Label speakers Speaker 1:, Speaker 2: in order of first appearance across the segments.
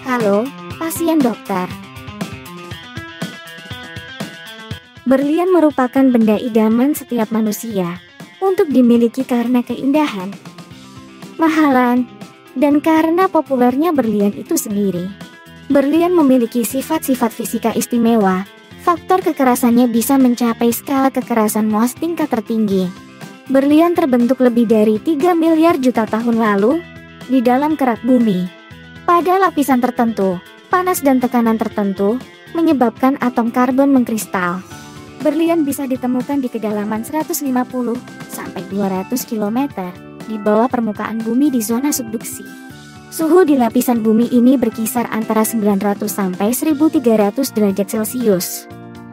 Speaker 1: Halo, pasien dokter. Berlian merupakan benda idaman setiap manusia untuk dimiliki karena keindahan, mahalan, dan karena populernya berlian itu sendiri. Berlian memiliki sifat-sifat fisika istimewa. Faktor kekerasannya bisa mencapai skala kekerasan Mohs tingkat tertinggi. Berlian terbentuk lebih dari 3 miliar juta tahun lalu di dalam kerak bumi. Pada lapisan tertentu, panas dan tekanan tertentu menyebabkan atom karbon mengkristal. Berlian bisa ditemukan di kedalaman 150 sampai 200 km di bawah permukaan bumi di zona subduksi. Suhu di lapisan bumi ini berkisar antara 900 sampai 1300 derajat Celcius.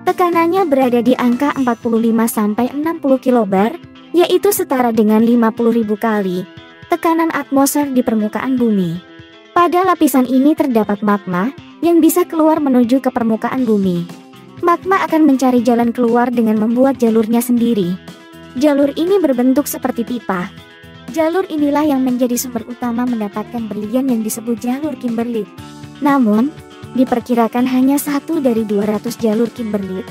Speaker 1: Tekanannya berada di angka 45 sampai 60 kilobar, yaitu setara dengan 50.000 kali tekanan atmosfer di permukaan bumi. Pada lapisan ini terdapat magma yang bisa keluar menuju ke permukaan bumi. Magma akan mencari jalan keluar dengan membuat jalurnya sendiri. Jalur ini berbentuk seperti pipa. Jalur inilah yang menjadi sumber utama mendapatkan berlian yang disebut jalur kimberlite. Namun, diperkirakan hanya 1 dari 200 jalur kimberlite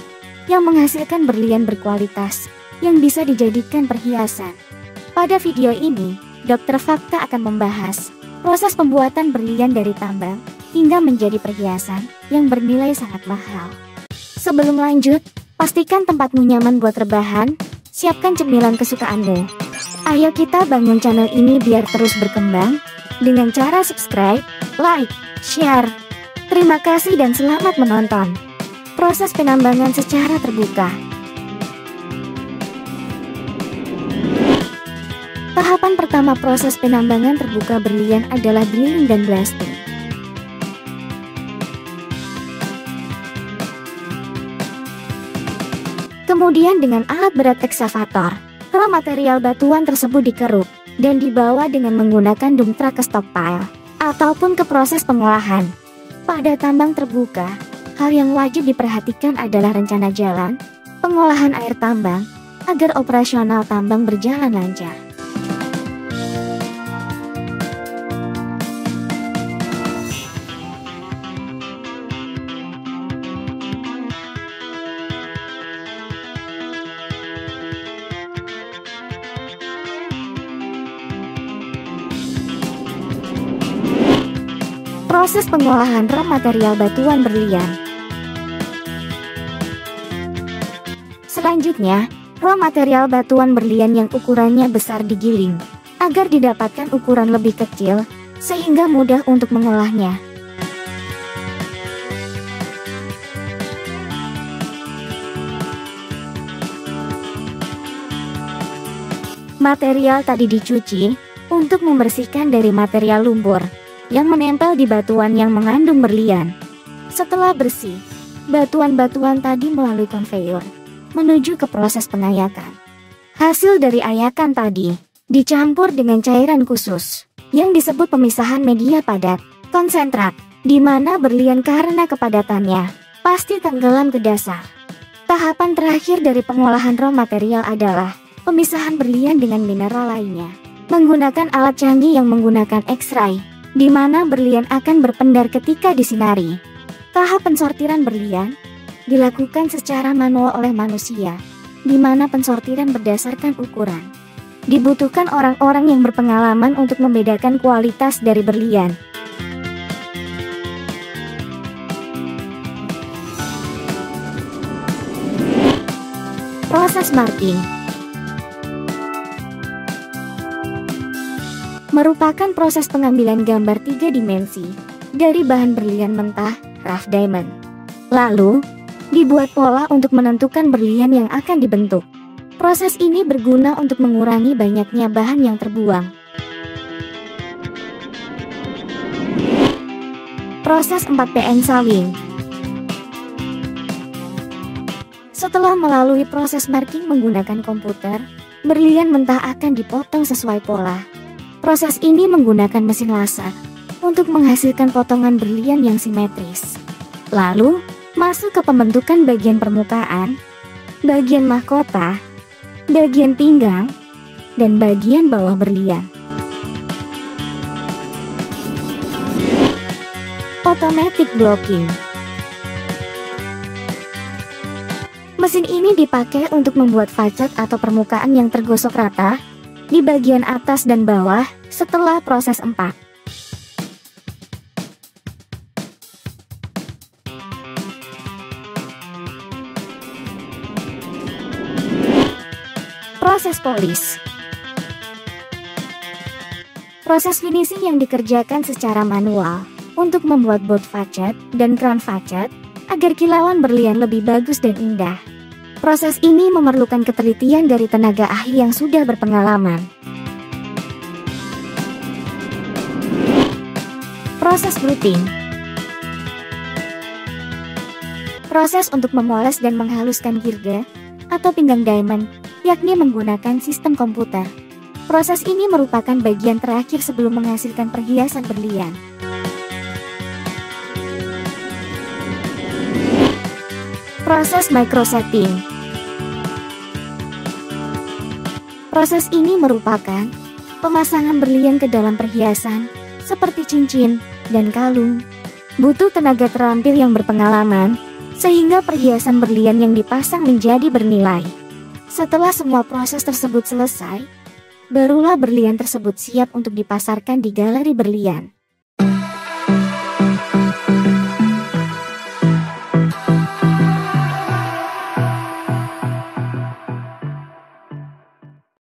Speaker 1: yang menghasilkan berlian berkualitas yang bisa dijadikan perhiasan. Pada video ini, Dokter Fakta akan membahas proses pembuatan berlian dari tambang hingga menjadi perhiasan yang bernilai sangat mahal. Sebelum lanjut, pastikan tempatmu nyaman buat rebahan, siapkan cemilan kesukaanmu. Ayo kita bangun channel ini biar terus berkembang dengan cara subscribe, like, share. Terima kasih dan selamat menonton. Proses penambangan secara terbuka. Tahapan pertama proses penambangan terbuka berlian adalah drilling dan blasting. Kemudian dengan alat berat eksavator, raw material batuan tersebut dikeruk dan dibawa dengan menggunakan dump truck ke stockpile ataupun ke proses pengolahan. Pada tambang terbuka, hal yang wajib diperhatikan adalah rencana jalan, pengolahan air tambang, agar operasional tambang berjalan lancar. Proses pengolahan raw material batuan berlian. Selanjutnya, raw material batuan berlian yang ukurannya besar digiling, agar didapatkan ukuran lebih kecil, sehingga mudah untuk mengolahnya. Material tadi dicuci, untuk membersihkan dari material lumpur yang menempel di batuan yang mengandung berlian. Setelah bersih, batuan-batuan tadi melalui konveyor menuju ke proses pengayakan. Hasil dari ayakan tadi dicampur dengan cairan khusus yang disebut pemisahan media padat, konsentrat, di mana berlian karena kepadatannya pasti tenggelam ke dasar. Tahapan terakhir dari pengolahan raw material adalah pemisahan berlian dengan mineral lainnya menggunakan alat canggih yang menggunakan X-ray, di mana berlian akan berpendar ketika disinari. Tahap pensortiran berlian dilakukan secara manual oleh manusia, di mana pensortiran berdasarkan ukuran. Dibutuhkan orang-orang yang berpengalaman untuk membedakan kualitas dari berlian. Proses marking merupakan proses pengambilan gambar 3 dimensi dari bahan berlian mentah, rough diamond. Lalu, dibuat pola untuk menentukan berlian yang akan dibentuk. Proses ini berguna untuk mengurangi banyaknya bahan yang terbuang. Proses 4P ensawing. Setelah melalui proses marking menggunakan komputer, berlian mentah akan dipotong sesuai pola. Proses ini menggunakan mesin laser untuk menghasilkan potongan berlian yang simetris. Lalu, masuk ke pembentukan bagian permukaan, bagian mahkota, bagian pinggang, dan bagian bawah berlian. Automatic blocking. Mesin ini dipakai untuk membuat facet atau permukaan yang tergosok rata di bagian atas dan bawah setelah proses empat. Proses polish. Proses finishing yang dikerjakan secara manual untuk membuat bot facet dan crown facet agar kilauan berlian lebih bagus dan indah. Proses ini memerlukan ketelitian dari tenaga ahli yang sudah berpengalaman. Proses bluting. Proses untuk memoles dan menghaluskan girga atau pinggang diamond, yakni menggunakan sistem komputer. Proses ini merupakan bagian terakhir sebelum menghasilkan perhiasan berlian. Proses microsetting. Proses ini merupakan pemasangan berlian ke dalam perhiasan seperti cincin dan kalung. Butuh tenaga terampil yang berpengalaman sehingga perhiasan berlian yang dipasang menjadi bernilai. Setelah semua proses tersebut selesai, barulah berlian tersebut siap untuk dipasarkan di galeri berlian.